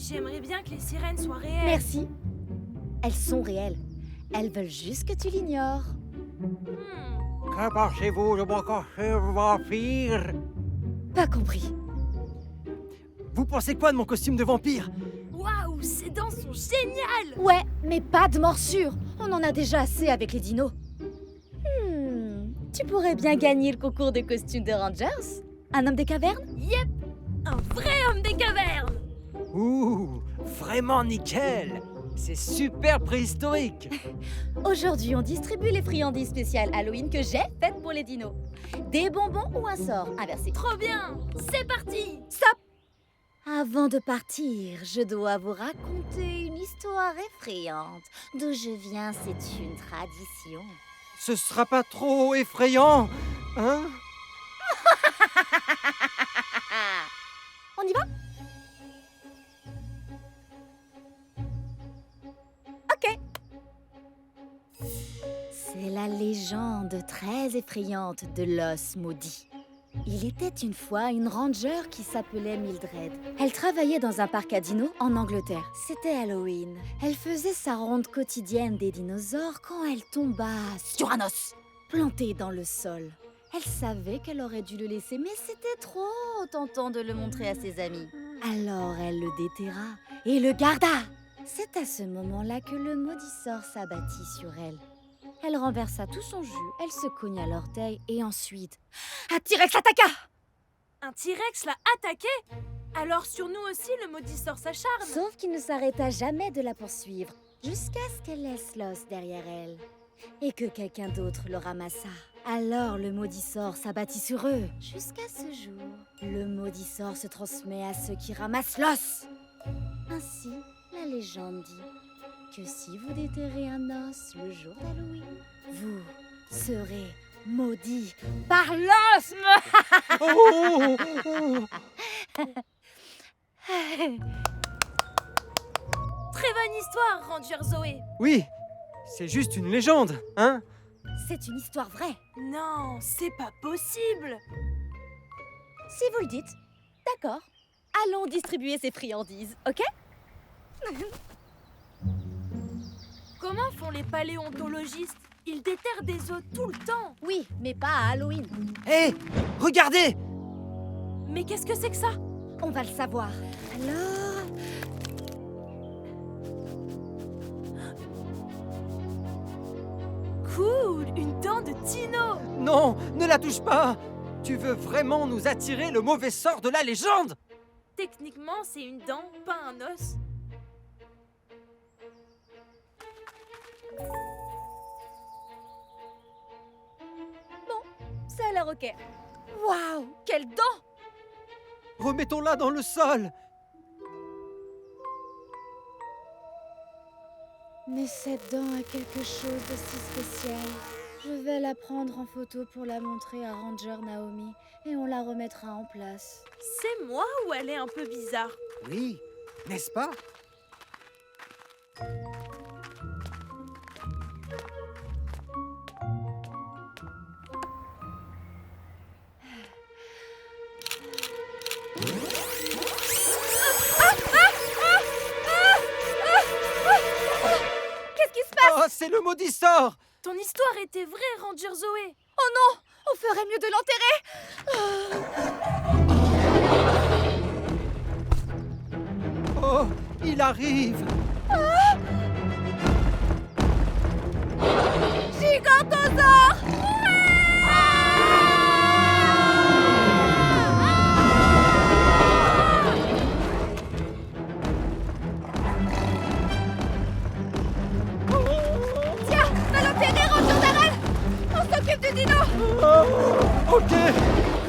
J'aimerais bien que les sirènes soient réelles. Merci. Elles sont réelles. Elles veulent juste que tu l'ignores. Que pensez-vous de mon costume vampire? Pas compris. Vous pensez quoi de mon costume de vampire? Waouh, ces dents sont géniales! Ouais, mais pas de morsure. On en a déjà assez avec les dinos. Tu pourrais bien gagner le concours de costumes de Rangers? Un homme des cavernes? Yep, un vrai homme des cavernes! Ouh, vraiment nickel! C'est super préhistorique! Aujourd'hui, on distribue les friandises spéciales Halloween que j'ai faites pour les dinos. Des bonbons ou un sort inversé. Trop bien! C'est parti! Stop! Avant de partir, je dois vous raconter une histoire effrayante. D'où je viens, c'est une tradition. Ce sera pas trop effrayant, hein? On y va? Ok. C'est la légende très effrayante de l'os maudit. Il était une fois une ranger qui s'appelait Mildred. Elle travaillait dans un parc à dinos en Angleterre. C'était Halloween. Elle faisait sa ronde quotidienne des dinosaures quand elle tomba sur un os, planté dans le sol. Elle savait qu'elle aurait dû le laisser, mais c'était trop tentant de le montrer à ses amis. Alors elle le déterra et le garda. C'est à ce moment-là que le maudit sort s'abattit sur elle. Elle renversa tout son jus, elle se cogna l'orteil et ensuite... un T-Rex l'attaqua! Un T-Rex l'a attaqué? Alors sur nous aussi, le maudit sort s'acharne? Sauf qu'il ne s'arrêta jamais de la poursuivre, jusqu'à ce qu'elle laisse l'os derrière elle. Et que quelqu'un d'autre le ramassa. Alors le maudit sort s'abattit sur eux. Jusqu'à ce jour, le maudit sort se transmet à ceux qui ramassent l'os. Ainsi, la légende dit que si vous déterrez un os le jour d'Halloween, vous serez maudit par l'os. Oh, oh. Très bonne histoire, Ranger Zoé! Oui, c'est juste une légende, hein? C'est une histoire vraie. Non, c'est pas possible! Si vous le dites, d'accord. Allons distribuer ces friandises, ok? Comment font les paléontologistes? Ils déterrent des os tout le temps! Oui, mais pas à Halloween. Hé, regardez! Mais qu'est-ce que c'est que ça? On va le savoir. Alors... Cool! Une dent de Tino! Non, ne la touche pas! Tu veux vraiment nous attirer le mauvais sort de la légende? Techniquement, c'est une dent, pas un os. Ça a l'air ok. Waouh, quelle dent! Remettons-la dans le sol! Mais cette dent a quelque chose de si spécial. Je vais la prendre en photo pour la montrer à Ranger Naomi et on la remettra en place. C'est moi ou elle est un peu bizarre? Oui, n'est-ce pas? Qu'est-ce qui se passe? Oh, c'est le maudit sort! Ton histoire était vraie, Ranger Zoé! Oh non! On ferait mieux de l'enterrer! Oh, il arrive! Gigantosaure! Tiens, va l'enterrer, Ranger Darrell! On s'occupe du dino! Oh, ok,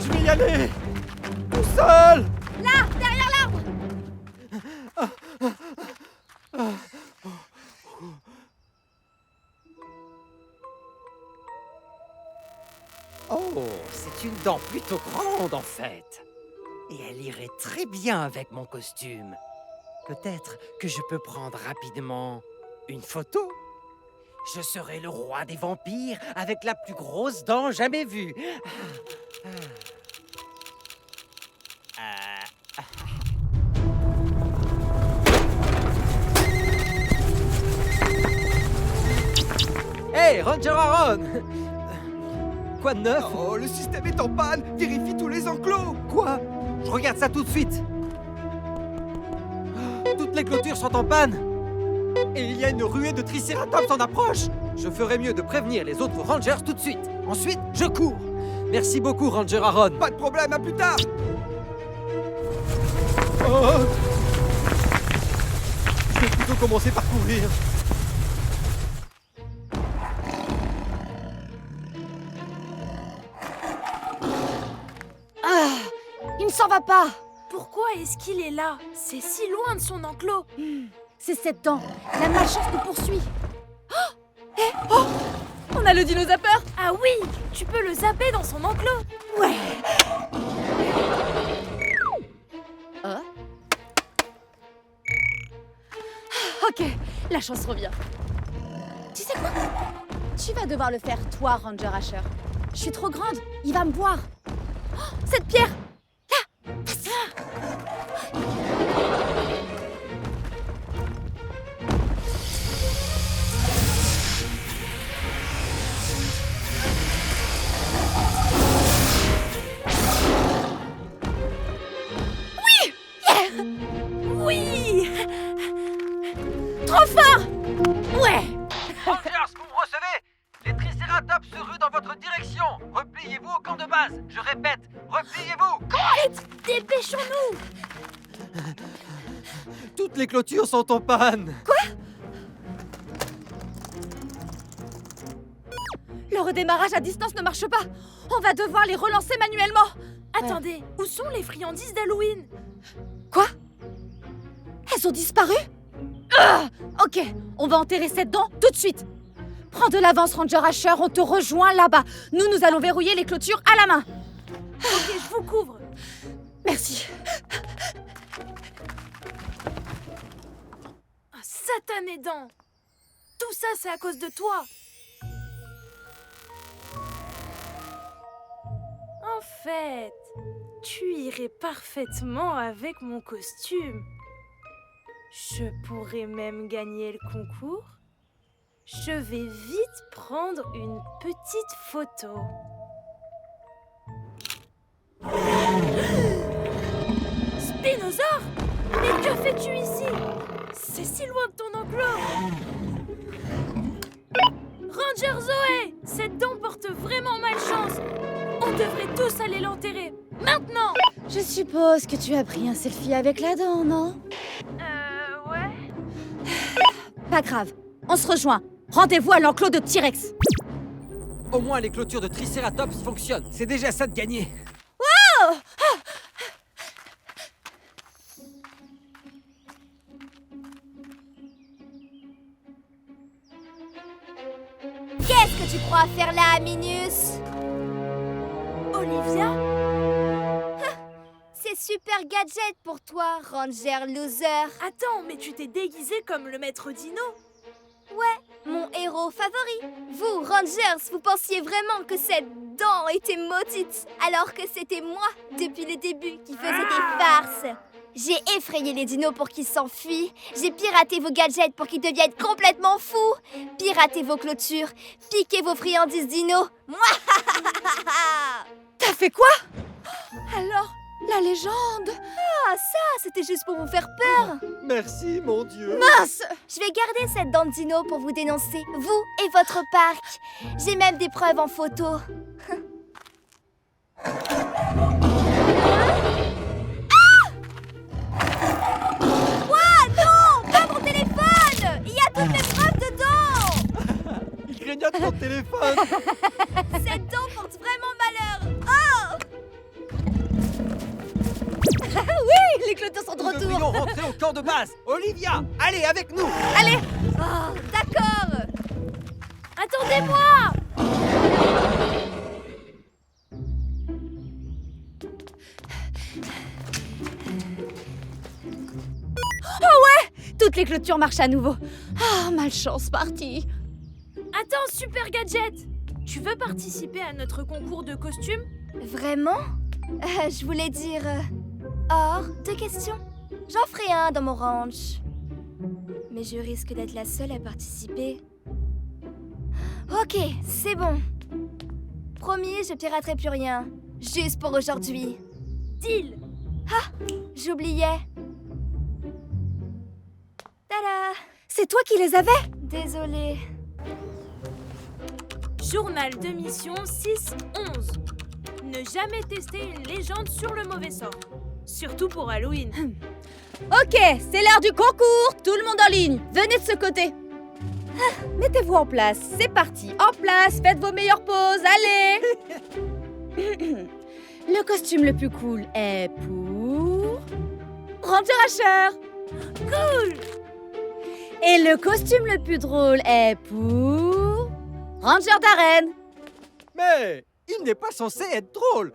je vais y aller! Tout seul! Là, derrière l'arbre! Oh, c'est une dent plutôt grande en fait. Et elle irait très bien avec mon costume. Peut-être que je peux prendre rapidement une photo. Je serai le roi des vampires avec la plus grosse dent jamais vue. Hé, Ranger Aaron! Quoi de neuf? Oh, le système est en panne. Vérifie tous les enclos. Quoi? Je regarde ça tout de suite. Toutes les clôtures sont en panne. Et il y a une ruée de Triceratops en approche. Je ferais mieux de prévenir les autres Rangers tout de suite. Ensuite, je cours. Merci beaucoup, Ranger Aaron. Pas de problème, à plus tard. Oh. Je vais plutôt commencer par courir. Il ne s'en va pas. Pourquoi est-ce qu'il est là? C'est si loin de son enclos. C'est cette dent. La malchance nous poursuit. Oh, on a le dinosaure. Ah oui, tu peux le zapper dans son enclos. Ouais. Oh. Ok, la chance revient. Tu sais quoi? Tu vas devoir le faire, toi, Ranger Asher. Je suis trop grande, il va me boire. Oh, cette pierre! Là! Oui! Yeah! Oui. Trop fort! Ouais! Rangers, vous me recevez? Les Triceratops se ruent dans votre direction. Repliez-vous au camp de base. Je répète, repliez-vous. Dépêchons-nous. Toutes les clôtures sont en panne. Le redémarrage à distance ne marche pas. On va devoir les relancer manuellement. Attendez, où sont les friandises d'Halloween? Quoi? Elles ont disparu? Ok, on va enterrer cette dent tout de suite. Prends de l'avance, Ranger Asher, on te rejoint là-bas. Nous allons verrouiller les clôtures à la main. Ok, je vous couvre. Merci. Ah, satané dents. Tout ça, c'est à cause de toi. En fait, tu irais parfaitement avec mon costume. Je pourrais même gagner le concours. Je vais vite prendre une petite photo. Spinosaure! Mais que fais-tu ici? C'est si loin de ton enclos! Ranger Zoé! Cette dent porte vraiment malchance! On devrait tous aller l'enterrer! Maintenant! Je suppose que tu as pris un selfie avec la dent, non? Ouais? Pas grave, on se rejoint. Rendez-vous à l'enclos de T-Rex. Au moins, les clôtures de Triceratops fonctionnent. C'est déjà ça de gagner. Qu'est-ce que tu crois faire là, Minus? Olivia? C'est super gadget pour toi, Ranger Loser. Attends, mais tu t'es déguisé comme le maître Dino? Ouais, mon héros favori. Vous, Rangers, vous pensiez vraiment que cette dent était maudite, alors que c'était moi, depuis le début, qui faisais des farces. J'ai effrayé les dinos pour qu'ils s'enfuient. J'ai piraté vos gadgets pour qu'ils deviennent complètement fous. Piraté vos clôtures. Piqué vos friandises dinos. T'as fait quoi? Alors, la légende. Ah, ça, c'était juste pour vous faire peur. Merci, mon Dieu. Mince! Je vais garder cette dent de dino pour vous dénoncer, vous et votre parc. J'ai même des preuves en photo. Pas mon téléphone! Il y a toutes mes preuves dedans! Il grignote ton téléphone. Cette dent porte vraiment malheur! Oh! Oui, les clôtures sont de Nous retour. devrions rentrer au camp de base. Olivia, allez avec nous. Allez! Oh, d'accord! Attendez-moi! Toutes les clôtures marchent à nouveau. Ah, malchance partie. Attends, Super Gadget! Tu veux participer à notre concours de costumes? Vraiment? Je voulais dire... hors de question. J'en ferai un dans mon ranch. Mais je risque d'être la seule à participer. Ok, c'est bon. Promis, je piraterai plus rien. Juste pour aujourd'hui. Deal. J'oubliais. Tada! C'est toi qui les avais? Désolée. Journal de mission 6-11. Ne jamais tester une légende sur le mauvais sort. Surtout pour Halloween. Ok, c'est l'heure du concours. Tout le monde en ligne. Venez de ce côté. Mettez-vous en place. C'est parti. En place. Faites vos meilleures poses. Allez. Le costume le plus cool est pour Ranger Asher. Cool. Et le costume le plus drôle est pour Ranger Darren. Mais il n'est pas censé être drôle.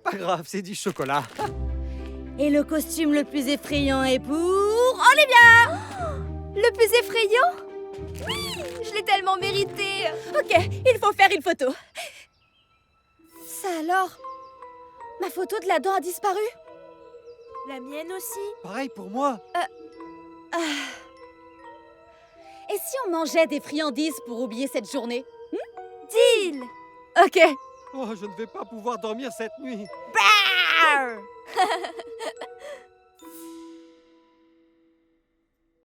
Pas grave, c'est du chocolat. Et le costume le plus effrayant est pour Olivia. Le plus effrayant? Oui, je l'ai tellement mérité. Ok, il faut faire une photo. Ça alors? Ma photo de la dent a disparu? La mienne aussi. Pareil pour moi. Et si on mangeait des friandises pour oublier cette journée? Deal. Ok. Oh, je ne vais pas pouvoir dormir cette nuit.